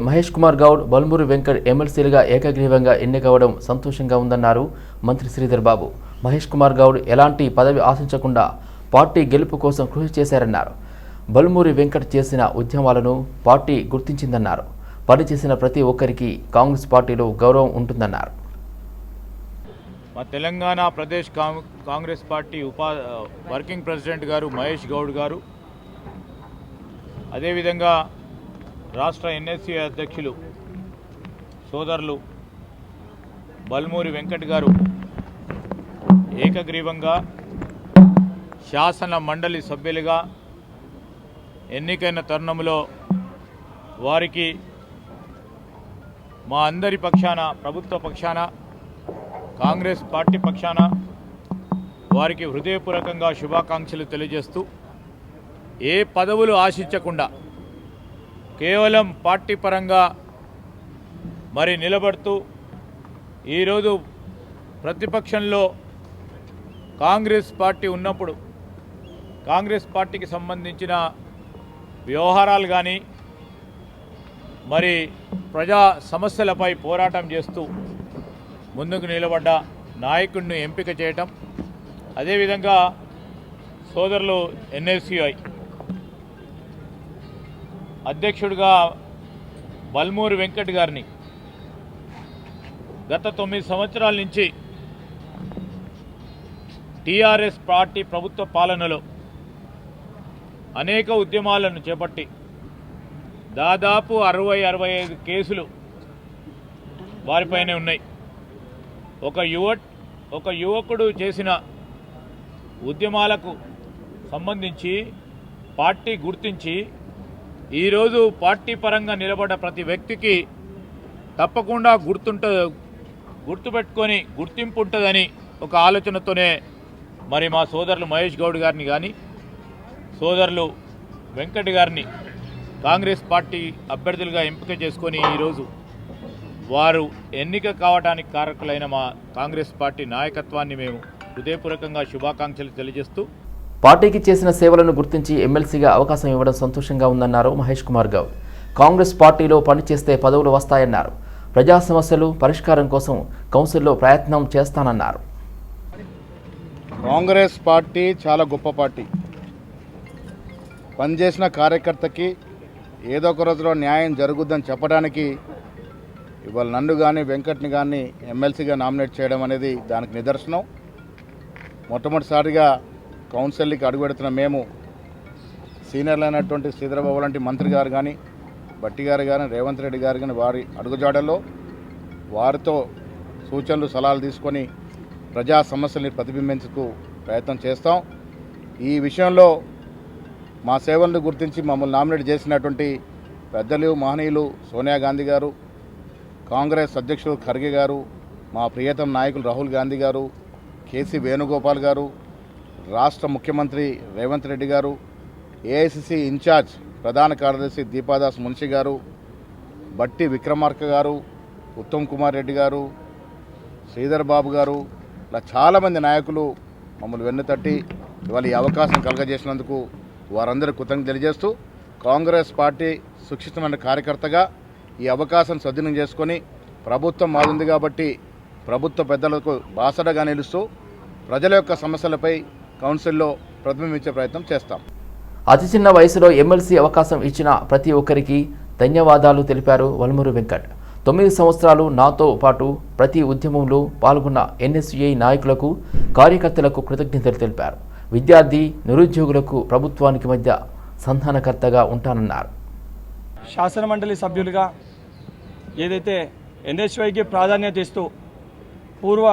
మహేష్ కుమార్ గౌడ్, బల్మూరి వెంకట్ ఎమ్మెల్సీలుగా ఏకగ్రీవంగా ఎన్నికవడం సంతోషంగా ఉందన్నారు మంత్రి శ్రీధర్ బాబు. మహేష్ కుమార్ గౌడ్ ఎలాంటి పదవి ఆశించకుండా పార్టీ గెలుపు కోసం కృషి చేశారన్నారు. బల్మూరి వెంకట్ చేసిన ఉద్యమాలను పార్టీ గుర్తించిందన్నారు. పనిచేసిన ప్రతి ఒక్కరికి కాంగ్రెస్ పార్టీలో గౌరవం ఉంటుందన్నారు. మా Telangana Pradesh Congress party working president గారు మహేష్ గౌడ్ గారు, అదేవిధంగా రాష్ట్ర ఎన్ఎస్సీ అధ్యక్షులు సోదరులు బల్మూరి వెంకట్ గారు ఏకగ్రీవంగా శాసన మండలి సభ్యులుగా ఎన్నికైన తరుణంలో వారికి మా అందరి పక్షాన, ప్రభుత్వ పక్షాన, కాంగ్రెస్ పార్టీ పక్షాన వారికి హృదయపూర్వకంగా శుభాకాంక్షలు తెలియజేస్తూ, ఏ పదవులు ఆశించకుండా కేవలం పార్టీ పరంగా నిలబడుతూ ఈరోజు ప్రతిపక్షంలో కాంగ్రెస్ పార్టీ ఉన్నప్పుడు కాంగ్రెస్ పార్టీకి సంబంధించిన వ్యవహారాలు కానీ ప్రజా సమస్యలపై పోరాటం చేస్తూ ముందుకు నిలబడ్డ నాయకుడిని ఎంపిక చేయటం, అదేవిధంగా సోదరులు ఎన్ఎస్యుఐ అధ్యక్షుడిగా బల్మూరి వెంకట్ గారిని గత 9 సంవత్సరాల నుంచి టీఆర్ఎస్ పార్టీ ప్రభుత్వ పాలనలో అనేక ఉద్యమాలను చేపట్టి దాదాపు 60-65 కేసులు వారిపైనే ఉన్నాయి. ఒక యువకుడు చేసిన ఉద్యమాలకు సంబంధించి పార్టీ గుర్తించి ఈరోజు పార్టీ పరంగా నిలబడ్డ ప్రతి వ్యక్తికి తప్పకుండా గుర్తుపెట్టుకొని గుర్తింపు ఉంటుందని ఒక ఆలోచనతోనే మా సోదరులు మహేష్ గౌడ్ గారిని కానీ సోదరులు వెంకట్ గారిని కాంగ్రెస్ పార్టీ అభ్యర్థులుగా ఎంపిక చేసుకొని ఈరోజు వారు ఎన్నిక కావడానికి కారకులైన మా కాంగ్రెస్ పార్టీ నాయకత్వాన్ని మేము హృదయపూర్వకంగా శుభాకాంక్షలు తెలియజేస్తూ, పార్టీకి చేసిన సేవలను గుర్తించి ఎమ్మెల్సీగా అవకాశం ఇవ్వడం సంతోషంగా ఉందన్నారు మహేష్ కుమార్ గౌడ్. కాంగ్రెస్ పార్టీలో పనిచేస్తే పదవులు వస్తాయన్నారు. ప్రజా సమస్యలు పరిష్కారం కోసం కౌన్సిల్లో ప్రయత్నం చేస్తానన్నారు. కాంగ్రెస్ పార్టీ చాలా గొప్ప పార్టీ. పనిచేసిన కార్యకర్తకి ఏదో ఒక రోజులో న్యాయం జరుగుద్దని చెప్పడానికి ఇవాళ నన్ను కానీ వెంకట్ని కానీ ఎమ్మెల్సీగా నామినేట్ చేయడం అనేది దానికి నిదర్శనం. మొట్టమొదటిసారిగా కౌన్సిల్కి అడుగుపెడుతున్న మేము సీనియర్లు అయినటువంటి శ్రీధర్ బాబు లాంటి మంత్రి గారు కానీ, బట్టి గారు కానీ, రేవంత్ రెడ్డి గారు కానీ వారి అడుగుజాడల్లో వారితో సూచనలు సలహాలు తీసుకొని ప్రజా సమస్యల్ని ప్రతిబింబించుకు ప్రయత్నం చేస్తాం. ఈ విషయంలో మా సేవలను గుర్తించి మమ్మల్ని నామినేట్ చేసినటువంటి పెద్దలు మహనీయులు సోనియా గాంధీ గారు, కాంగ్రెస్ అధ్యక్షుడు ఖర్గే గారు, మా ప్రియతమ నాయకులు రాహుల్ గాంధీ గారు, కేసీ వేణుగోపాల్ గారు, రాష్ట్ర ముఖ్యమంత్రి రేవంత్ రెడ్డి గారు, ఏఐసిసి ఇన్ఛార్జ్ ప్రధాన కార్యదర్శి దీపాదాస్ మున్షి గారు, బట్టి విక్రమార్క గారు, ఉత్తమ్ కుమార్ రెడ్డి గారు, శ్రీధర్ బాబు గారు, ఇలా చాలామంది నాయకులు మమ్మల్ని వెన్నుతట్టి ఇవాళ ఈ అవకాశం కలగజేసినందుకు వారందరూ కృతజ్ఞతలు తెలియజేస్తూ, కాంగ్రెస్ పార్టీ సుక్షితమైన కార్యకర్తగా ఈ అవకాశం సద్వినియోగం చేసుకొని ప్రభుత్వం మారింది కాబట్టి ప్రభుత్వ పెద్దలకు బాసడగా నిలుస్తూ ప్రజల యొక్క సమస్యలపై కౌన్సిల్లో ప్రతిబింబించే ప్రయత్నం చేస్తాం. అతి చిన్న వయసులో ఎమ్మెల్సీ అవకాశం ఇచ్చిన ప్రతి ఒక్కరికి ధన్యవాదాలు తెలిపారు బల్మూరి వెంకట్. 9 సంవత్సరాలు నాతో పాటు ప్రతి ఉద్యమంలో పాల్గొన్న ఎన్ఎస్యుఐ నాయకులకు, కార్యకర్తలకు కృతజ్ఞతలు తెలిపారు. విద్యార్థి, నిరుద్యోగులకు ప్రభుత్వానికి మధ్య సంధానకర్తగా ఉంటానన్నారు. శాసనమండలి సభ్యులుగా ఏదైతే ఎన్ఎస్యుఐకి ప్రాధాన్యత ఇస్తూ పూర్వ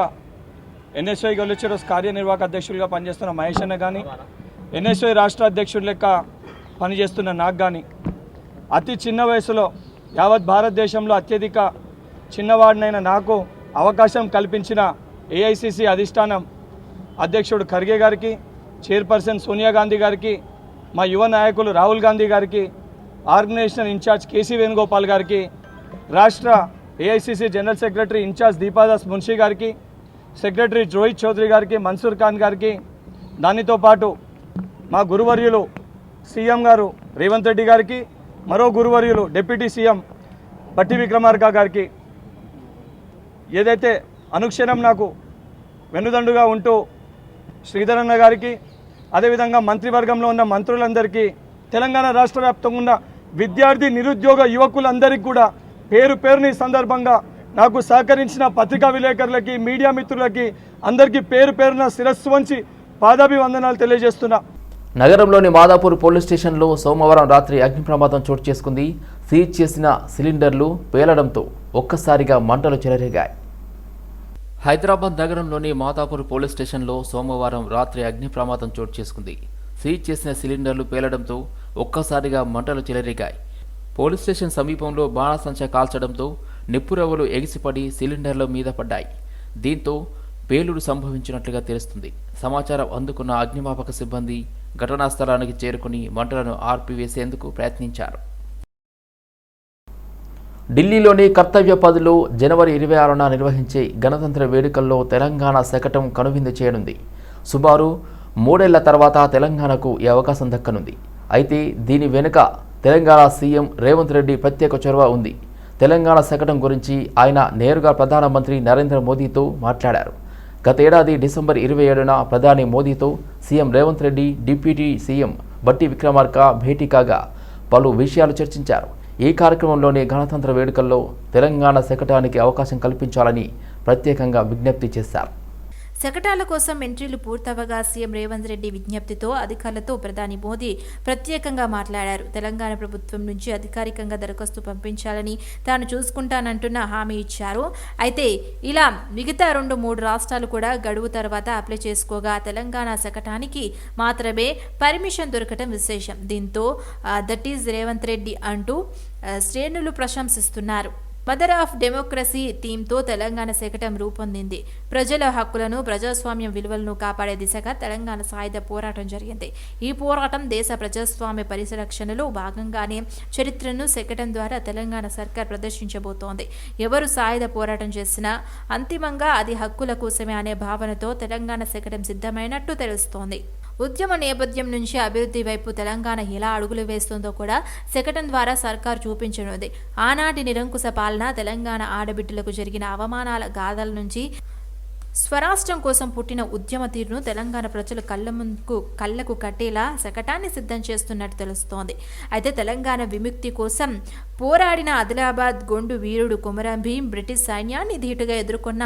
ఎన్ఎస్ఐ గొల్లిచెరోస్ కార్యనిర్వాహక అధ్యక్షులుగా పనిచేస్తున్న మహేష్ అన్న కానీ, ఎన్ఎస్ఐ రాష్ట్ర అధ్యక్షుడి లెక్క పనిచేస్తున్న నాకు కానీ, అతి చిన్న వయసులో యావత్ భారతదేశంలో అత్యధిక చిన్నవాడినైన నాకు అవకాశం కల్పించిన ఏఐసిసి అధిష్టానం అధ్యక్షుడు ఖర్గే గారికి, చైర్పర్సన్ సోనియా గాంధీ గారికి, మా యువ నాయకులు రాహుల్ గాంధీ గారికి, ఆర్గనైజేషన్ ఇన్ఛార్జ్ కేసీ వేణుగోపాల్ గారికి, రాష్ట్ర AICC general secretary incharge Deepa Das Munshi గారికి, సెక్రటరీ రోహిత్ చౌదరి గారికి, మన్సూర్ ఖాన్ గారికి, దానితో పాటు మా గురువర్యులు సీఎం గారు రేవంత్ రెడ్డి గారికి, మరో గురువర్యులు డిప్యూటీ సీఎం బట్టి విక్రమార్క గారికి, ఏదైతే అనుక్షణం నాకు వెన్నుదండుగా ఉంటూ శ్రీధరన్న గారికి, అదేవిధంగా మంత్రివర్గంలో ఉన్న మంత్రులందరికీ, తెలంగాణ రాష్ట్ర వ్యాప్తంగా ఉన్న విద్యార్థి నిరుద్యోగ యువకులందరికీ కూడా పేరు పేరుని సందర్భంగా నాకు సహకరించిన పత్రికా విలేకరులకి, మీడియా మిత్రులకి అందరికీ పేరు పేరున శిరస్సు వంచి పాదాభివందనాలు తెలియజేస్తున్నా. నగరంలోని మాదాపూర్ పోలీస్ స్టేషన్లో సోమవారం రాత్రి అగ్ని ప్రమాదం చోటు చేసుకుంది. సీజ్ చేసిన సిలిండర్లు పేలడంతో ఒక్కసారిగా మంటలు చెలరేగాయి. హైదరాబాద్ నగరంలోని మాదాపూర్ పోలీస్ స్టేషన్లో సోమవారం రాత్రి అగ్ని ప్రమాదం చోటు చేసుకుంది. సీజ్ చేసిన సిలిండర్లు పేలడంతో ఒక్కసారిగా మంటలు చెలరేగాయి. పోలీస్ స్టేషన్ సమీపంలో బాణసంచా కాల్చడంతో నిప్పురవ్వలు ఎగిసిపడి సిలిండర్ల మీద పడ్డాయి. దీంతో పేలుడు సంభవించినట్లుగా తెలుస్తుంది. సమాచారం అందుకున్న అగ్నిమాపక సిబ్బంది ఘటనా స్థలానికి చేరుకుని మంటలను ఆర్పివేసేందుకు ప్రయత్నించారు. ఢిల్లీలోని కర్తవ్య పథ్లో జనవరి 26న నిర్వహించే గణతంత్ర వేడుకల్లో తెలంగాణ శకటం కనువిందు చేయనుంది. సుమారు 3 ఏళ్ల తర్వాత తెలంగాణకు ఈ అవకాశం దక్కనుంది. అయితే దీని వెనుక తెలంగాణ సీఎం రేవంత్ రెడ్డి ప్రత్యేక చొరవ ఉంది. తెలంగాణ శకటం గురించి ఆయన నేరుగా ప్రధానమంత్రి నరేంద్ర మోదీతో మాట్లాడారు. గత ఏడాది డిసెంబర్ 27న ప్రధాని మోదీతో CM Revanth Reddy, deputy CM బట్టి విక్రమార్క భేటీ కాగా పలు విషయాలు చర్చించారు. ఈ కార్యక్రమంలోని గణతంత్ర వేడుకల్లో తెలంగాణ శకటానికి అవకాశం కల్పించాలని ప్రత్యేకంగా విజ్ఞప్తి చేశారు. శకటాల కోసం ఎంట్రీలు పూర్తవగా సీఎం రేవంత్ రెడ్డి విజ్ఞప్తితో అధికారులతో ప్రధాని మోదీ ప్రత్యేకంగా మాట్లాడారు. తెలంగాణ ప్రభుత్వం నుంచి అధికారికంగా దరఖాస్తు పంపించాలని తాను చూసుకుంటానంటున్న హామీ ఇచ్చారు. అయితే ఇలా మిగతా 2-3 రాష్ట్రాలు కూడా గడువు తర్వాత అప్లై చేసుకోగా తెలంగాణ శకటానికి మాత్రమే పర్మిషన్ దొరకటం విశేషం. దీంతో దట్ ఈజ్ రేవంత్ రెడ్డి అంటూ శ్రేణులు ప్రశంసిస్తున్నారు. మదర్ ఆఫ్ డెమోక్రసీ థీమ్తో తెలంగాణ శకటం రూపొందింది. ప్రజల హక్కులను, ప్రజాస్వామ్యం విలువలను కాపాడే దిశగా తెలంగాణ సాయుధ పోరాటం జరిగింది. ఈ పోరాటం దేశ ప్రజాస్వామ్య పరిరక్షణలో భాగంగానే చరిత్రను శకటం ద్వారా తెలంగాణ సర్కార్ ప్రదర్శించబోతోంది. ఎవరు సాయుధ పోరాటం చేసినా అంతిమంగా అది హక్కుల కోసమే అనే భావనతో తెలంగాణ శకటం సిద్ధమైనట్టు తెలుస్తోంది. ఉద్యమ నేపథ్యం నుంచి అభివృద్ధి వైపు తెలంగాణ ఎలా అడుగులు వేస్తుందో కూడా శకటం ద్వారా సర్కారు చూపించనుంది. ఆనాటి నిరంకుశ పాలన, తెలంగాణ ఆడబిడ్డలకు జరిగిన అవమానాల గాథల నుంచి స్వరాష్ట్రం కోసం పుట్టిన ఉద్యమ తీరును తెలంగాణ ప్రజలు కళ్ళకు కట్టేలా శకటాన్ని సిద్ధం చేస్తున్నట్టు తెలుస్తోంది. అయితే తెలంగాణ విముక్తి కోసం పోరాడిన ఆదిలాబాద్ గొండు వీరుడు కొమరం భీం, బ్రిటిష్ సైన్యాన్ని ధీటుగా ఎదుర్కొన్న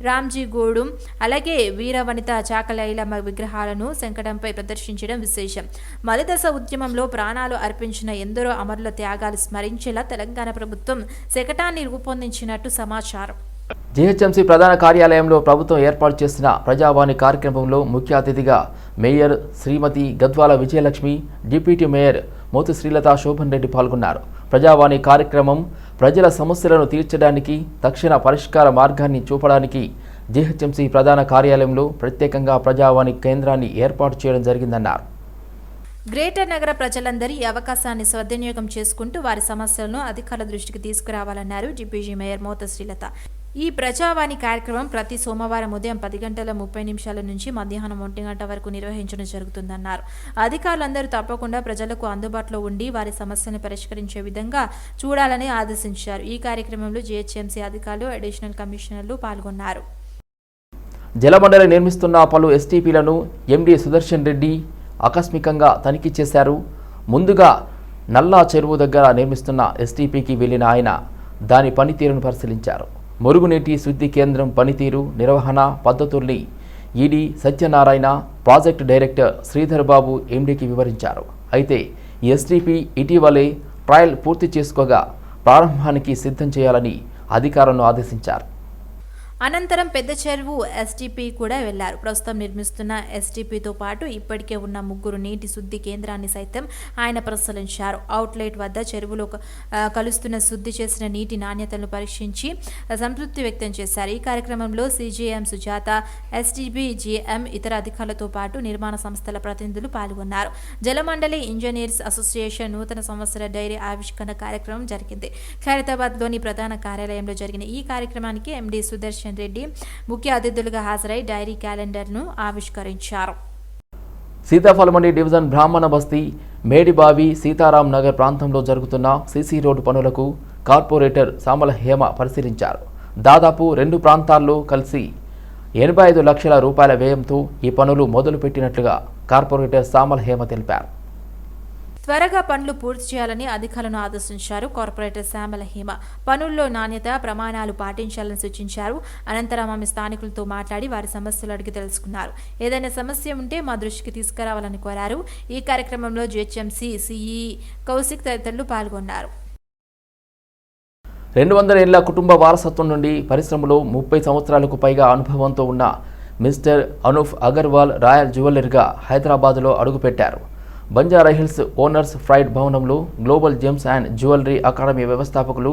రామ్జీ గోడు, అలాగే వీరవనిత చాకలైలమ్మ విగ్రహాలను శకటంపై ప్రదర్శించడం విశేషం. మలిదశ ఉద్యమంలో ప్రాణాలు అర్పించిన ఎందరో అమరుల త్యాగాలు స్మరించేలా తెలంగాణ ప్రభుత్వం శకటాన్ని రూపొందించినట్టు సమాచారం. జీహెచ్ఎంసీ ప్రధాన కార్యాలయంలో ప్రభుత్వం ఏర్పాటు చేసిన ప్రజావాణి కార్యక్రమంలో ముఖ్య అతిథిగా మేయర్ శ్రీమతి గద్వాల విజయలక్ష్మి, డిప్యూటీ మేయర్ మోతు శ్రీలత శోభన్ రెడ్డి పాల్గొన్నారు. ప్రజావాణి కార్యక్రమం ప్రజల సమస్యలను తీర్చడానికి, తక్షణ పరిష్కార మార్గాన్ని చూపడానికి జీహెచ్ఎంసీ ప్రధాన కార్యాలయంలో ప్రత్యేకంగా ప్రజావాణి కేంద్రాన్ని ఏర్పాటు చేయడం జరిగిందన్నారు. గ్రేటర్ నగర ప్రజలందరూ ఈ అవకాశాన్ని సద్వినియోగం చేసుకుంటూ వారి సమస్యలను అధికారుల దృష్టికి తీసుకురావాలన్నారు డిప్యూటీ మేయర్ మోతు శ్రీలత. ఈ ప్రజావాణి కార్యక్రమం ప్రతి సోమవారం ఉదయం 10:30 నుంచి మధ్యాహ్నం 1 గంట వరకు నిర్వహించడం జరుగుతుందన్నారు. అధికారులందరూ తప్పకుండా ప్రజలకు అందుబాటులో ఉండి వారి సమస్యలను పరిష్కరించే విధంగా చూడాలని ఆదేశించారు. ఈ కార్యక్రమంలో జీహెచ్ఎంసీ అధికారులు, అడిషనల్ కమిషనర్లు పాల్గొన్నారు. జలమండలి నిర్మిస్తున్న పలు ఎస్టీపీలను ఎండీ సుదర్శన్ రెడ్డి ఆకస్మికంగా తనిఖీ చేశారు. ముందుగా నల్లా చెరువు దగ్గర నిర్మిస్తున్న ఎస్టీపీకి వెళ్లిన ఆయన దాని పనితీరును పరిశీలించారు. మురుగునీటి శుద్ధి కేంద్రం పనితీరు, నిర్వహణ పద్ధతుల్ని ED Satyanarayana, project director Sridhar Babu ఎండీకి వివరించారు. అయితే ఈ ఎస్టీపీ ఇటీవలే ట్రయల్ పూర్తి చేసుకోగా ప్రారంభానికి సిద్ధం చేయాలని అధికారులను ఆదేశించారు. అనంతరం పెద్ద చెరువు ఎస్టీపీ కూడా వెళ్లారు. ప్రస్తుతం నిర్మిస్తున్న ఎస్టీపీతో పాటు ఇప్పటికే ఉన్న 3 నీటి శుద్ధి కేంద్రాన్ని సైతం ఆయన పరిశీలించారు. అవుట్లెట్ వద్ద చెరువులో కలుస్తున్న శుద్ధి చేసిన నీటి నాణ్యతలను పరీక్షించి సంతృప్తి వ్యక్తం చేశారు. ఈ కార్యక్రమంలో సీజీఎం సుజాత, ఎస్టీపీ జీఎం, ఇతర అధికారులతో పాటు నిర్మాణ సంస్థల ప్రతినిధులు పాల్గొన్నారు. జలమండలి ఇంజనీర్స్ అసోసియేషన్ నూతన సంవత్సర డైరీ ఆవిష్కరణ కార్యక్రమం జరిగింది. ఖైరతాబాద్లోని ప్రధాన కార్యాలయంలో జరిగిన ఈ కార్యక్రమానికి ఎండీ సుదర్శన్ రెడ్డి ముఖ్య అతిథులుగా హాజరై డైరీ క్యాలెండర్ను ఆవిష్కరించారు. సీతాఫలమండి డివిజన్ బ్రాహ్మణ బస్తీ, మేడిబావి, సీతారాం నగర్ ప్రాంతంలో జరుగుతున్న సీసీ రోడ్డు పనులకు కార్పొరేటర్ సామల హేమ పరిశీలించారు. దాదాపు 2 ప్రాంతాల్లో కలిసి 85 లక్షల రూపాయల వ్యయంతో ఈ పనులు మొదలుపెట్టినట్లుగా కార్పొరేటర్ సామల హేమ తెలిపారు. త్వరగా పనులు పూర్తి చేయాలని అధికారులను ఆదేశించారు కార్పొరేటర్ శ్యామల హేమ. పనుల్లో నాణ్యత ప్రమాణాలు పాటించాలని సూచించారు. అనంతరం ఆమె స్థానికులతో మాట్లాడి వారి సమస్యలు అడిగి తెలుసుకున్నారు. ఏదైనా సమస్య ఉంటే మా దృష్టికి తీసుకురావాలని కోరారు. ఈ కార్యక్రమంలో జిహెచ్ఎంసీ సిఈ కౌశిక్ తదితరులు పాల్గొన్నారు. 200 ఏళ్ల కుటుంబ వారసత్వం నుండి పరిశ్రమలో 30 సంవత్సరాలకు పైగా అనుభవంతో ఉన్న మిస్టర్ అనూఫ్ అగర్వాల్ రాయల్ జ్యువెలర్గా హైదరాబాద్లో అడుగుపెట్టారు. బంజారాహిల్స్ ఓనర్స్ ఫ్రైడ్ భవనంలో global gems and jewellery academy వ్యవస్థాపకులు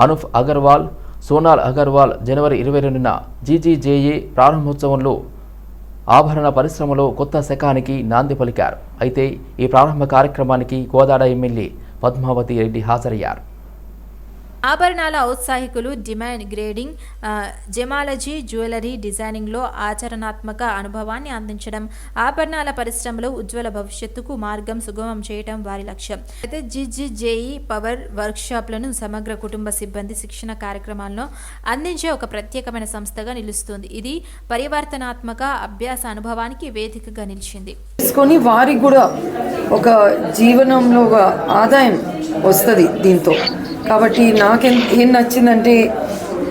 అనూఫ్ అగర్వాల్, సోనాల్ అగర్వాల్ జనవరి 22న జీజీజేఏ ప్రారంభోత్సవంలో ఆభరణ పరిశ్రమలో కొత్త శకానికి నాంది పలికారు. అయితే ఈ ప్రారంభ కార్యక్రమానికి కోదాడ ఎమ్మెల్యే పద్మావతి రెడ్డి హాజరయ్యారు. ఆభరణాల ఔత్సాహికులు డిమాండ్ గ్రేడింగ్, జెమాలజీ, జ్యువెలరీ డిజైనింగ్లో ఆచరణాత్మక అనుభవాన్ని అందించడం, ఆభరణాల పరిశ్రమలో ఉజ్వల భవిష్యత్తుకు మార్గం సుగమం చేయడం వారి లక్ష్యం. అయితే జీజీజేఈ పవర్ వర్క్షాప్లను సమగ్ర కుటుంబ సిబ్బంది శిక్షణ కార్యక్రమాలను అందించే ఒక ప్రత్యేకమైన సంస్థగా నిలుస్తుంది. ఇది పరివర్తనాత్మక అభ్యాస అనుభవానికి వేదికగా నిలిచింది. వారికి కూడా ఒక జీవనంలో ఒక ఆదాయం వస్తుంది దీంతో. కాబట్టి ఏం నచ్చిందంటే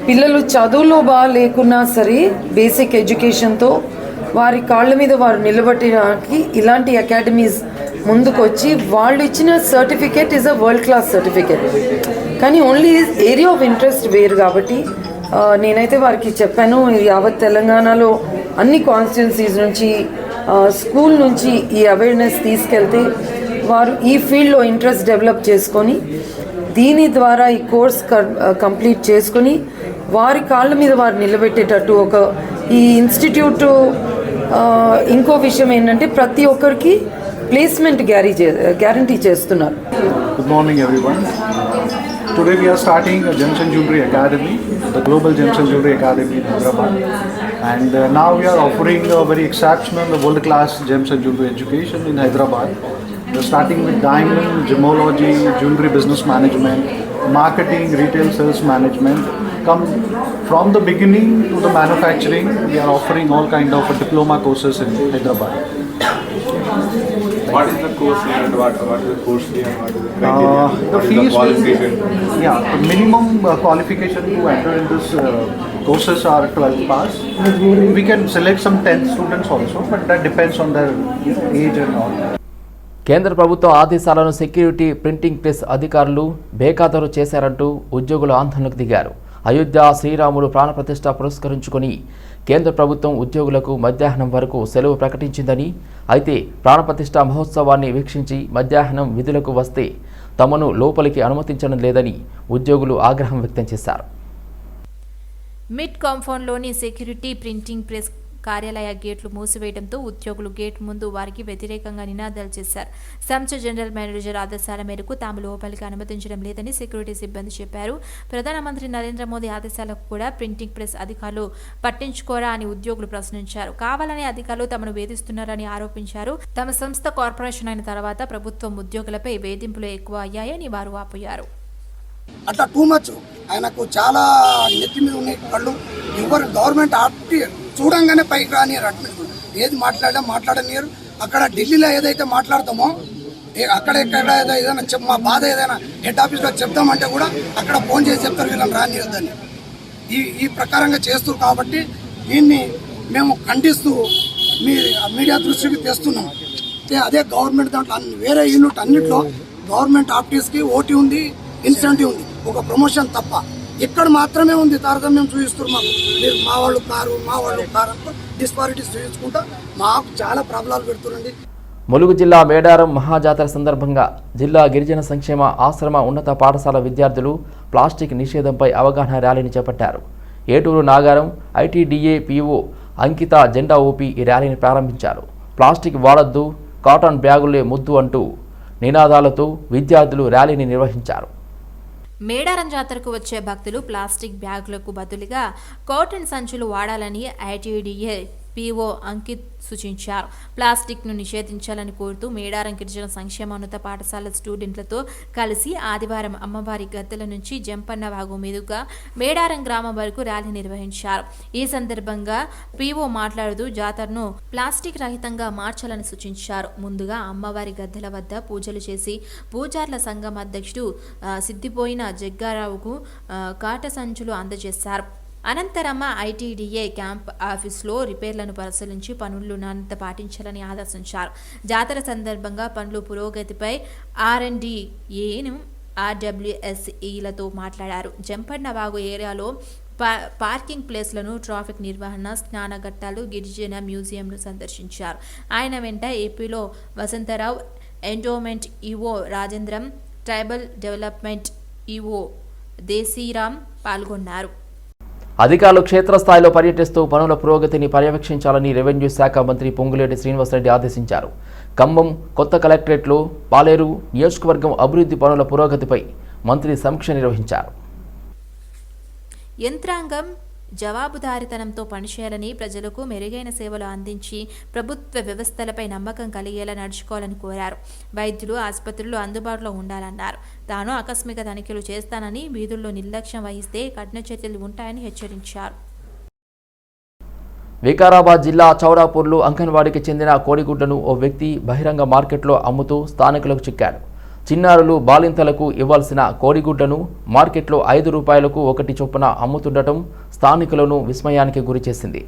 పిల్లలు చదువులో బాగా లేకున్నా సరే బేసిక్ ఎడ్యుకేషన్తో వారి కాళ్ళ మీద వారు నిలబెట్టడానికి ఇలాంటి అకాడమీస్ ముందుకు వచ్చి వాళ్ళు ఇచ్చిన certificate is a world class certificate. కానీ ఓన్లీ ఏరియా ఆఫ్ ఇంట్రెస్ట్ వేరు. కాబట్టి నేనైతే వారికి చెప్పాను, యావత్ తెలంగాణలో అన్ని కాన్స్టిట్యున్సీస్ నుంచి స్కూల్ నుంచి ఈ అవేర్నెస్ తీసుకెళ్తే వారు ఈ ఫీల్డ్లో ఇంట్రెస్ట్ డెవలప్ చేసుకొని దీని ద్వారా ఈ కోర్స్ కంప్లీట్ చేసుకొని వారి కాళ్ళ మీద వారు నిలబెట్టేటట్టు ఒక ఈ ఇన్స్టిట్యూట్ ఇంకో విషయం ఏంటంటే ప్రతి ఒక్కరికి ప్లేస్మెంట్ గ్యారంటీ చేస్తున్నారు. Good morning everyone. Today we are starting a Gems and Jewelry Academy, the Global Gems and Jewelry Academy in Hyderabad. And now we are offering a very exceptional world-class gems and jewelry education in Hyderabad. We are starting with diamond, gemology, jewelry business management, marketing, retail sales management. Come from the beginning to the manufacturing, we are offering all kind of diploma courses in Hyderabad. What is the course here and what is the course here and what is the criteria? The what fees is the qualification? The minimum qualification to enter in this courses are 12 pass. We can select some 10 students also, but that depends on their age and all. కేంద్ర ప్రభుత్వం ఆదేశాలను security printing press అధికారులు బేఖాతరు చేశారంటూ ఉద్యోగులు ఆందోళనకు దిగారు. అయోధ్య శ్రీరాముడు ప్రాణప్రతిష్ఠ పురస్కరించుకొని కేంద్ర ప్రభుత్వం ఉద్యోగులకు మధ్యాహ్నం వరకు సెలవు ప్రకటించిందని, అయితే ప్రాణప్రతిష్ఠ మహోత్సవాన్ని వీక్షించి మధ్యాహ్నం విధులకు వస్తే తమను లోపలికి అనుమతించడం లేదని ఉద్యోగులు ఆగ్రహం వ్యక్తం చేశారు. మిడ్ కాంపౌండ్లోని సెక్యూరిటీ ప్రింటింగ్ ప్రెస్ కార్యాలయ గేట్లు మూసివేయడంతో ఉద్యోగులు గేట్ ముందు వారికి వ్యతిరేకంగా నినాదాలు చేశారు. సంస్థ జనరల్ మేనేజర్ ఆదేశాల మేరకు తాము లోపలికి అనుమతించడం లేదని సెక్యూరిటీ సిబ్బంది చెప్పారు. ప్రధానమంత్రి నరేంద్ర మోదీ ఆదేశాలకు కూడా ప్రింటింగ్ ప్రెస్ అధికారులు పట్టించుకోరా అని ఉద్యోగులు ప్రశ్నించారు. కావాలని అధికారులు తమను వేధిస్తున్నారని ఆరోపించారు. తమ సంస్థ కార్పొరేషన్ అయిన తర్వాత ప్రభుత్వం ఉద్యోగులపై వేధింపులు ఎక్కువ అయ్యాయని వారు వాపోయారు. అట్లా టూ మచ్ ఆయనకు చాలా నెత్తి మీద ఉన్నాయి కళ్ళు. ఎవరు గవర్నమెంట్ ఆపి చూడంగానే పైకి రానియరు. ఏది మాట్లాడనియరు. అక్కడ ఢిల్లీలో ఏదైతే మాట్లాడతామో అక్కడెక్కడ ఏదైనా మా బాధ ఏదైనా హెడ్ ఆఫీస్లో చెప్తామంటే కూడా అక్కడ ఫోన్ చేసి చెప్తారు వీళ్ళని రానియొద్దని. ఈ ప్రకారంగా చేస్తారు. కాబట్టి దీన్ని మేము ఖండిస్తూ మీడియా దృష్టికి తెస్తున్నాం. అదే గవర్నమెంట్ దాంట్లో వేరే యూనిట్ అన్నింటిలో గవర్నమెంట్ ఆఫీస్కి ఓటీ ఉంది, ఇన్సెంటివ్ ఉంది, ఒక ప్రమోషన్ తప్ప. ఇక్కడ మాత్రమే ఉంది తారతమ్యం చూపిస్తున్నారు. మీరు మా వాళ్ళు కారు డిస్పారిటీస్ చూపించుకుంటా మాకు చాలా ప్రాబ్లాలు పెడుతున్నారండి. ములుగు జిల్లా మేడారం మహాజాతర సందర్భంగా జిల్లా గిరిజన సంక్షేమ ఆశ్రమ ఉన్నత పాఠశాల విద్యార్థులు ప్లాస్టిక్ నిషేధంపై అవగాహన ర్యాలీని చేపట్టారు. ఏటూరు నాగారం ఐటీడీఏ పీఓ అంకిత జెండా ఊపి ఈ ర్యాలీని ప్రారంభించారు. ప్లాస్టిక్ వాడొద్దు, కాటన్ బ్యాగులే ముద్దు అంటూ నినాదాలతో విద్యార్థులు ర్యాలీని నిర్వహించారు. మేడారం జాతరకు వచ్చే భక్తులు ప్లాస్టిక్ బ్యాగులకు బదులుగా కాటన్ సంచులు వాడాలని ఐటీడీఏ పీఓ అంకిత్ సూచించారు. ప్లాస్టిక్ను నిషేధించాలని కోరుతూ మేడారం గిరిజన సంక్షేమోన్నత పాఠశాల స్టూడెంట్లతో కలిసి ఆదివారం అమ్మవారి గద్దెల నుంచి జంపన్న వాగు మీదుగా మేడారం గ్రామం వరకు ర్యాలీ నిర్వహించారు. ఈ సందర్భంగా పీఓ మాట్లాడుతూ జాతరను ప్లాస్టిక్ రహితంగా మార్చాలని సూచించారు. ముందుగా అమ్మవారి గద్దెల వద్ద పూజలు చేసి పూజార్ల సంఘం అధ్యక్షుడు సిద్దిపోయిన జగ్గారావుకు కాట సంచులు అందజేశారు. అనంతరం ఐటీడీఏ క్యాంప్ ఆఫీసులో రిపేర్లను పరిశీలించి పనులు నాణ్యత పాటించాలని ఆదేశించారు. జాతర సందర్భంగా పనుల పురోగతిపై R&Dను RWSEలతో మాట్లాడారు. జంపన్న వాగు ఏరియాలో పార్కింగ్ ప్లేస్లను, ట్రాఫిక్ నిర్వహణ, స్నానఘట్టాలు, గిరిజన మ్యూజియంను సందర్శించారు. ఆయన వెంట ఏపీలో Vasantrao, endowment EO Rajendram, tribal development EO దేశీరామ్ పాల్గొన్నారు. అధికారులు క్షేత్రస్థాయిలో పర్యటిస్తూ పనుల పురోగతిని పర్యవేక్షించాలని రెవెన్యూ శాఖ మంత్రి పొంగులేటి శ్రీనివాసరెడ్డి ఆదేశించారు. ఖమ్మం కొత్త కలెక్టరేట్లో పాలేరు నియోజకవర్గం అభివృద్ధి పనుల పురోగతిపై మంత్రి సమీక్ష నిర్వహించారు. యంత్రాంగం జవాబుదారీతనంతో పనిచేయాలని, ప్రజలకు మెరుగైన సేవలు అందించి ప్రభుత్వ వ్యవస్థలపై నమ్మకం కలిగేలా నడుచుకోవాలని కోరారు. వైద్యులు ఆసుపత్రులు అందుబాటులో ఉండాలన్నారు. తాను ఆకస్మిక తనిఖీలు చేస్తానని, వీధుల్లో నిర్లక్ష్యం వహిస్తే కఠిన చర్యలు ఉంటాయని హెచ్చరించారు. వికారాబాద్ జిల్లా చౌరాపూర్లో అంగన్వాడీకి చెందిన కోడిగుడ్లను ఓ వ్యక్తి బహిరంగ మార్కెట్లో అమ్ముతూ స్థానికులకు చిక్కాడు. చిన్నారులు, బాలింతలకు ఇవ్వాల్సిన కోడిగుడ్లను మార్కెట్లో 5 రూపాయలకు ఒకటి చొప్పున అమ్ముతుండటం స్థానికులను విస్మయానికి గురిచేసింది.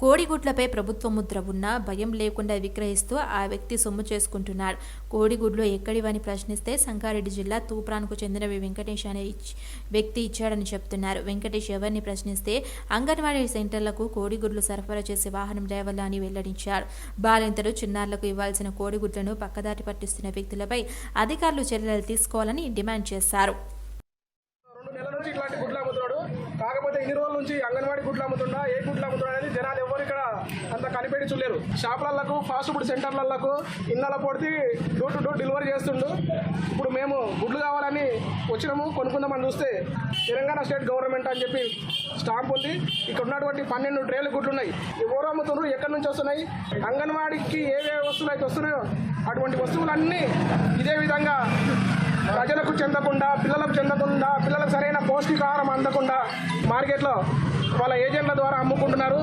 కోడిగుడ్లపై ప్రభుత్వ ముద్ర ఉన్నా భయం లేకుండా విక్రయిస్తూ ఆ వ్యక్తి సొమ్ము చేసుకుంటున్నాడు. కోడిగుడ్లు ఎక్కడివని ప్రశ్నిస్తే సంగారెడ్డి జిల్లా తూప్రాన్కు చెందినవి వెంకటేష్ అనే వ్యక్తి ఇచ్చాడని చెప్తున్నారు. వెంకటేష్ ఎవరిని ప్రశ్నిస్తే అంగన్వాడీ సెంటర్లకు కోడిగుడ్లు సరఫరా చేసే వాహనం డ్రైవర్లు అని వెల్లడించాడు. బాలింతలు, చిన్నారులకు ఇవ్వాల్సిన కోడిగుడ్లను పక్కదారి పట్టిస్తున్న వ్యక్తులపై అధికారులు చర్యలు తీసుకోవాలని డిమాండ్ చేశారు. 2 నెలల నుంచి ఇట్లాంటి గుడ్లు అమ్ముతున్నాడు. కాకపోతే ఇన్ని రోజుల నుంచి అంగన్వాడీ గుడ్లు అమ్ముతుండా, ఏ గుడ్లు అమ్ముతున్నా అనేది జనాలు ఎవరు ఇక్కడ అంత కనిపెట్టి చూడలేరు. షాపులకు, ఫాస్ట్ ఫుడ్ సెంటర్లకు ఇళ్ళ పొడితే డోర్ టు డోర్ డెలివరీ చేస్తుండు. ఇప్పుడు మేము గుడ్లు కావాలని వచ్చినాము, కొనుక్కుందామని చూస్తే తెలంగాణ స్టేట్ గవర్నమెంట్ అని చెప్పి స్టాంప్ ఉంది. ఇక్కడ ఉన్నటువంటి 12 ట్రేలు గుడ్లు ఉన్నాయి. ఎవరు అమ్ముతున్నారు, ఎక్కడి నుంచి వస్తున్నాయి, అంగన్వాడీకి ఏ వస్తువులు అయితే వస్తున్నాయో అటువంటి వస్తువులన్నీ ఇదే విధంగా ప్రజలకు చెందకుండా, పిల్లలకు చెందకుండా, పిల్లలకు సరైన పౌష్టికాహారం అందకుండా మార్కెట్లో వాళ్ళ ఏజెంట్ల ద్వారా అమ్ముకుంటున్నారు.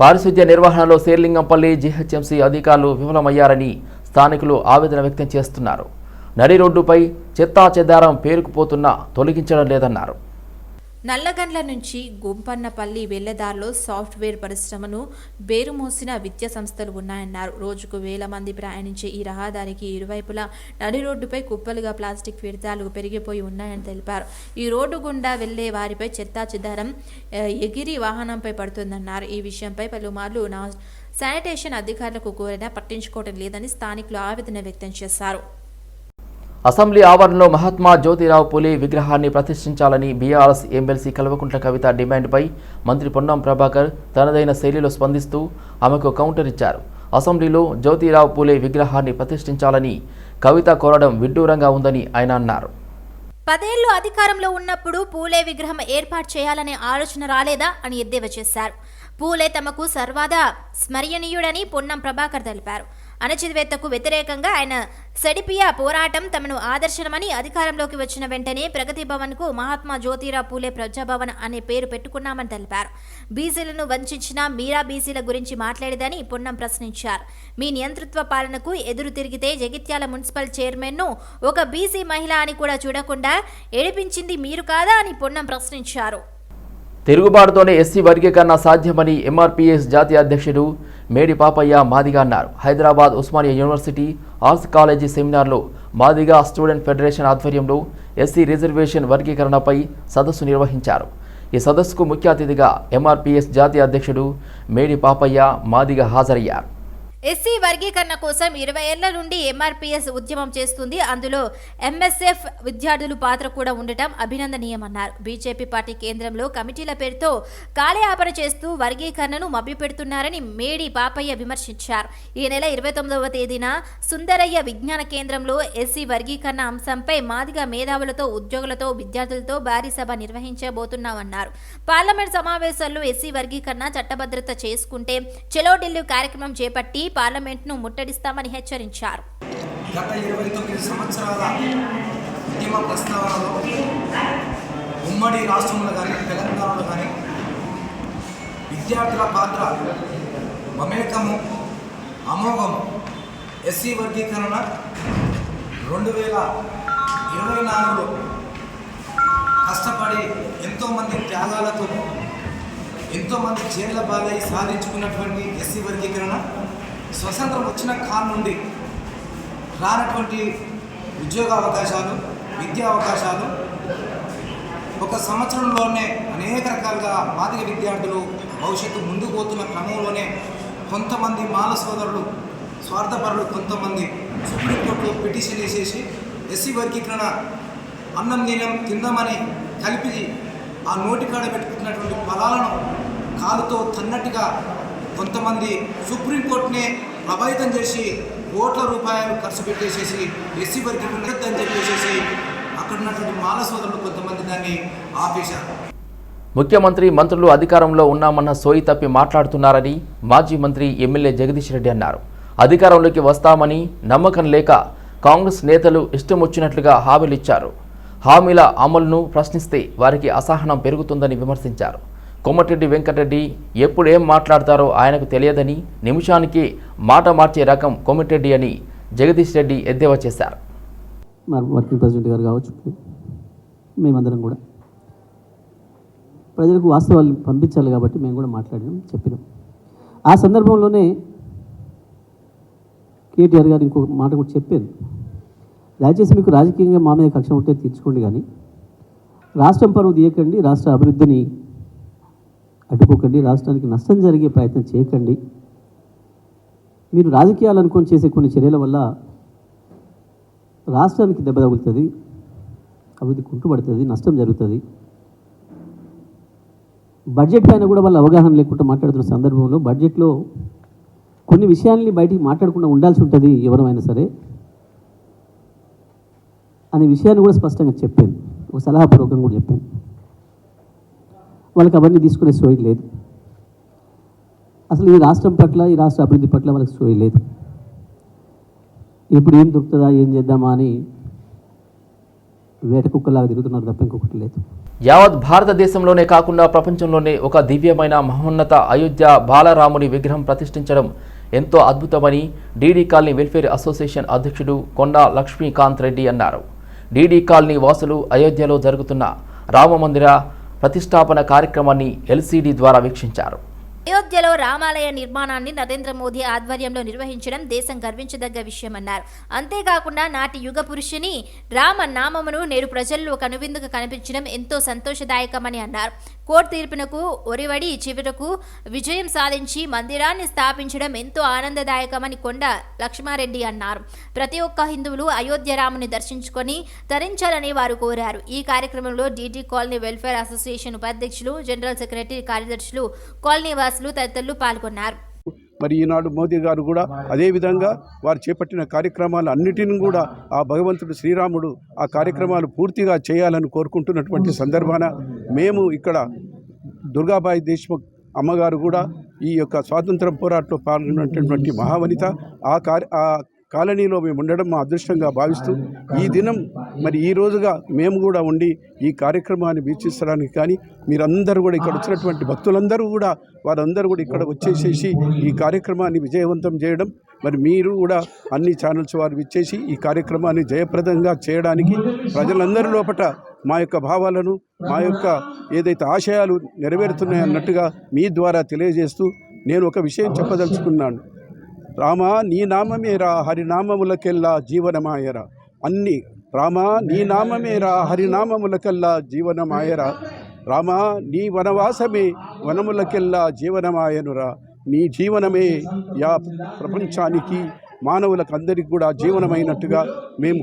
పారిశుద్ధ్య నిర్వహణలో శేర్లింగంపల్లి జీహెచ్ఎంసీ అధికారులు విఫలమయ్యారని స్థానికులు ఆవేదన వ్యక్తం చేస్తున్నారు. నడి రోడ్డుపై చెత్తా చెదారం పేరుకుపోతున్నా తొలగించడం లేదన్నారు. నల్లగండ్ల నుంచి గుంపన్నపల్లి వెళ్లేదారిలో సాఫ్ట్వేర్ పరిశ్రమను బేరుమోసిన విద్యా సంస్థలు ఉన్నాయన్నారు. రోజుకు వేల మంది ప్రయాణించే ఈ రహదారికి ఇరువైపులా నడి రోడ్డుపై కుప్పలుగా ప్లాస్టిక్ వ్యర్థాలు పెరిగిపోయి ఉన్నాయని తెలిపారు. ఈ రోడ్డు గుండా వెళ్లే వారిపై చెత్తా చెదారం ఎగిరి వాహనంపై పడుతుందన్నారు. ఈ విషయంపై పలుమార్లు శానిటేషన్ అధికారులకు కోరినా పట్టించుకోవడం లేదని స్థానికులు ఆవేదన వ్యక్తం చేశారు. అసెంబ్లీ ఆవరణలో మహాత్మా జ్యోతిరావు పూలే విగ్రహాన్ని ప్రతిష్ఠించాలని బీఆర్ఎస్ ఎమ్మెల్సీ కల్వకుంట్ల కవిత డిమాండ్పై మంత్రి పొన్నం ప్రభాకర్ తనదైన శైలిలో స్పందిస్తూ ఆమెకు కౌంటర్ ఇచ్చారు. అసెంబ్లీలో జ్యోతిరావు పూలే విగ్రహాన్ని ప్రతిష్ఠించాలని కవిత కోరడం విడ్డూరంగా ఉందని ఆయన అన్నారు. 10 ఏళ్లు అధికారంలో ఉన్నప్పుడు పూలే విగ్రహం ఏర్పాటు చేయాలనే ఆలోచన రాలేదా అని ఎద్దేవా చేశారు. పూలే తమకు సర్వదా స్మరణీయుడని పొన్నం ప్రభాకర్ తెలిపారు. అణచివేతకు వ్యతిరేకంగా ఆయన సెడిపియా పోరాటం తమను ఆదర్శనమని, అధికారంలోకి వచ్చిన వెంటనే ప్రగతి భవన్కు మహాత్మా జ్యోతిరావు పూలే ప్రజాభవన్ అనే పేరు పెట్టుకున్నామని తెలిపారు. బీసీలను వంచిన మీరా బీసీల గురించి మాట్లాడేదని పొన్నం ప్రశ్నించారు. మీ నియంతృత్వ పాలనకు ఎదురు తిరిగితే జగిత్యాల మున్సిపల్ చైర్మన్ను ఒక బీసీ మహిళ అని కూడా చూడకుండా ఏడిపించింది మీరు కాదా అని పొన్నం ప్రశ్నించారు. తిరుగుబాటుతోనే ఎస్సీ వర్గీకరణ సాధ్యమని ఎంఆర్పీఎస్ జాతీయ అధ్యక్షుడు మేడి పాపయ్య మాదిగా అన్నారు. Hyderabad Osmania university arts college సెమినార్లో మాదిగా స్టూడెంట్ ఫెడరేషన్ ఆధ్వర్యంలో ఎస్సీ రిజర్వేషన్ వర్గీకరణపై సదస్సు నిర్వహించారు. ఈ సదస్సుకు ముఖ్య అతిథిగా ఎంఆర్పీఎస్ జాతీయ అధ్యక్షుడు మేడి పాపయ్య మాదిగా హాజరయ్యారు. ఎస్సీ వర్గీకరణ కోసం 20 ఏళ్ల నుండి ఎంఆర్పీఎస్ ఉద్యమం చేస్తుంది. అందులో ఎంఎస్ఎఫ్ విద్యార్థుల పాత్ర కూడా ఉండటం అభినందనీయమన్నారు. బీజేపీ పార్టీ కేంద్రంలో కమిటీల పేరుతో కాలయాపన చేస్తూ వర్గీకరణను మభ్యపెడుతున్నారని మేడి పాపయ్య విమర్శించారు. ఈ నెల 29వ తేదీన సుందరయ్య విజ్ఞాన కేంద్రంలో ఎస్సీ వర్గీకరణ అంశంపై మాదిగ మేధావులతో, ఉద్యోగులతో, విద్యార్థులతో భారీ సభ నిర్వహించబోతున్నామన్నారు. పార్లమెంట్ సమావేశాల్లో ఎస్సీ వర్గీకరణ చట్టబద్ధత చేసుకుంటే చలో ఢిల్లీ కార్యక్రమం చేపట్టి పార్లమెంట్ను ముట్టడిస్తామని హెచ్చరించారు. గత 29 సంవత్సరాల ఉద్యమ ప్రస్తావనలో ఉమ్మడి రాష్ట్రంలో కానీ తెలంగాణలో కానీ విద్యార్థుల పాత్ర మమేకము అమోఘము. ఎస్సీ వర్గీకరణ 2024లో కష్టపడి ఎంతోమంది త్యాగాలతో ఎంతోమంది జైళ్ళ బాలై సాధించుకున్నటువంటి ఎస్సీ వర్గీకరణ స్వతంత్రం వచ్చిన కాలం నుండి రానటువంటి ఉద్యోగ అవకాశాలు, విద్యా అవకాశాలు ఒక సంవత్సరంలోనే అనేక రకాలుగా మాదిగ విద్యార్థులు భవిష్యత్తు ముందుకు పోతున్న క్రమంలోనే కొంతమంది మాల సోదరులు, స్వార్థపరులు కొంతమంది సుప్రీంకోర్టులో పిటిషన్ వేసేసి ఎస్సీ వర్గీకరణ అన్నం నీలం తిందామని కలిపి ఆ నోటికాడ పెట్టుకున్నటువంటి ఫలాలను కాలుతో తన్నట్టుగా కొంతమంది సుప్రీంకోర్టునే ప్రభావితం చేసి కోట్ల రూపాయలు ఖర్చు పెట్టేసేసి ఎస్సీ వర్గీకరణ అని చెప్పేసి అక్కడ ఉన్నటువంటి మాల సోదరులు కొంతమంది దాన్ని ఆపేశారు. ముఖ్యమంత్రి, మంత్రులు అధికారంలో ఉన్నామన్న సోయి తప్పి మాట్లాడుతున్నారని మాజీ మంత్రి ఎమ్మెల్యే జగదీష్ రెడ్డి అన్నారు. అధికారంలోకి వస్తామని నమ్మకం లేక కాంగ్రెస్ నేతలు ఇష్టం వచ్చినట్లుగా హామీలిచ్చారు. హామీల అమలును ప్రశ్నిస్తే వారికి అసహనం పెరుగుతుందని విమర్శించారు. కోమటిరెడ్డి వెంకటరెడ్డి ఎప్పుడు ఏం మాట్లాడతారో ఆయనకు తెలియదని, నిమిషానికి మాట మార్చే రకం కోమటిరెడ్డి అని జగదీష్ రెడ్డి ఎద్దేవా చేశారు. వర్కింగ్ ప్రెసిడెంట్ గారు కావచ్చు, మేమందరం కూడా ప్రజలకు వాస్తవాలు పంపించాలి కాబట్టి మేము కూడా మాట్లాడినాం, చెప్పినాం. ఆ సందర్భంలోనే కేటీఆర్ గారు ఇంకో మాట కూడా చెప్పారు. దయచేసి మీకు రాజకీయంగా మా మీద కక్ష ఉంటే తీర్చుకోండి, కానీ రాష్ట్రం పరువు తీయకండి, రాష్ట్ర అభివృద్ధిని అడ్డుకోకండి, రాష్ట్రానికి నష్టం జరిగే ప్రయత్నం చేయకండి. మీరు రాజకీయాలు అనుకొని చేసే కొన్ని చర్యల వల్ల రాష్ట్రానికి దెబ్బ తగులుతుంది, అభివృద్ధి కుంటుపడుతుంది, నష్టం జరుగుతుంది. బడ్జెట్ పైన కూడా వాళ్ళు అవగాహన లేకుండా మాట్లాడుతున్న సందర్భంలో బడ్జెట్లో కొన్ని విషయాల్ని బయటికి మాట్లాడకుండా ఉండాల్సి ఉంటుంది ఎవరైనా సరే అనే విషయాన్ని కూడా స్పష్టంగా చెప్పాను, ఒక సలహాపూర్వకంగా కూడా చెప్పాను. వాళ్ళకి అవన్నీ తీసుకునే సోయి లేదు. అసలు ఈ రాష్ట్రం పట్ల, ఈ రాష్ట్ర అభివృద్ధి పట్ల వాళ్ళకి సోయి లేదు. ఇప్పుడు ఏం దొరుకుతుందా, ఏం చేద్దామా అని వేట కుక్కలాగా తిరుగుతున్నారు తప్ప ఇంకొకటి లేదు. యావత్ భారతదేశంలోనే కాకుండా ప్రపంచంలోనే ఒక దివ్యమైన మహోన్నత అయోధ్య బాలరాముని విగ్రహం ప్రతిష్ఠించడం ఎంతో అద్భుతమని డీడీ కాలనీ వెల్ఫేర్ అసోసియేషన్ అధ్యక్షుడు కొండా లక్ష్మీకాంత్ రెడ్డి అన్నారు. డీడీ కాలనీ వాసులు అయోధ్యలో జరుగుతున్న రామమందిర ప్రతిష్టాపన కార్యక్రమాన్ని ఎల్సీడీ ద్వారా వీక్షించారు. అయోధ్యలో రామాలయ నిర్మాణాన్ని నరేంద్ర మోదీ ఆధ్వర్యంలో నిర్వహించడం దేశం గర్వించదగ్గ విషయమన్నారు. అంతేకాకుండా నాటి యుగ పురుషుని రామ నామమును నేడు ప్రజల్లో కనువిందుగా కనిపించడం ఎంతో సంతోషదాయకమని అన్నారు. కోర్టు తీర్పునకు ఒరివడి చివరకు విజయం సాధించి మందిరాన్ని స్థాపించడం ఎంతో ఆనందదాయకమని కొండ లక్ష్మారెడ్డి అన్నారు. ప్రతి ఒక్క హిందువులు అయోధ్య రాముని దర్శించుకొని తరించాలని వారు కోరారు. ఈ కార్యక్రమంలో డీటీ కాలనీ వెల్ఫేర్ అసోసియేషన్ ఉపాధ్యక్షులు, జనరల్ సెక్రటరీ, కార్యదర్శులు, కాలనీ వాసులు తదితరులు పాల్గొన్నారు. మరి ఈనాడు మోదీ గారు కూడా అదేవిధంగా వారు చేపట్టిన కార్యక్రమాలు అన్నిటిని కూడా ఆ భగవంతుడు శ్రీరాముడు ఆ కార్యక్రమాలు పూర్తిగా చేయాలని కోరుకుంటున్నటువంటి సందర్భాన మేము ఇక్కడ దుర్గాబాయి దేశ్ముఖ్ అమ్మగారు కూడా ఈ యొక్క స్వాతంత్రం పోరాటంలో పాల్గొన్నటువంటి మహావనిత ఆ కాలనీలో మేము ఉండడం మా అదృష్టంగా భావిస్తూ ఈ దినం మరి ఈ రోజుగా మేము కూడా ఉండి ఈ కార్యక్రమాన్ని వీక్షించడానికి కానీ మీరందరూ కూడా ఇక్కడ వచ్చినటువంటి భక్తులందరూ కూడా వారందరూ కూడా ఇక్కడ వచ్చేసేసి ఈ కార్యక్రమాన్ని విజయవంతం చేయడం, మరి మీరు కూడా అన్ని ఛానల్స్ వారు విచ్చేసి ఈ కార్యక్రమాన్ని జయప్రదంగా చేయడానికి ప్రజలందరి లోపట మా యొక్క భావాలను, మా యొక్క ఏదైతే ఆశయాలు నెరవేరుతున్నాయన్నట్టుగా మీ ద్వారా తెలియజేస్తూ నేను ఒక విషయం చెప్పదలుచుకున్నాను. రామా నీ నామమేరా హరినామములకెల్లా జీవనమాయరా అన్ని రామా నీ నామమేరా హరినామములకెల్లా జీవనమాయరా రామా నీ వనవాసమే వనములకెల్లా జీవనమాయనురా నీ జీవనమే ప్రపంచానికి మానవులకు అందరికీ కూడా జీవనమైనట్టుగా మేము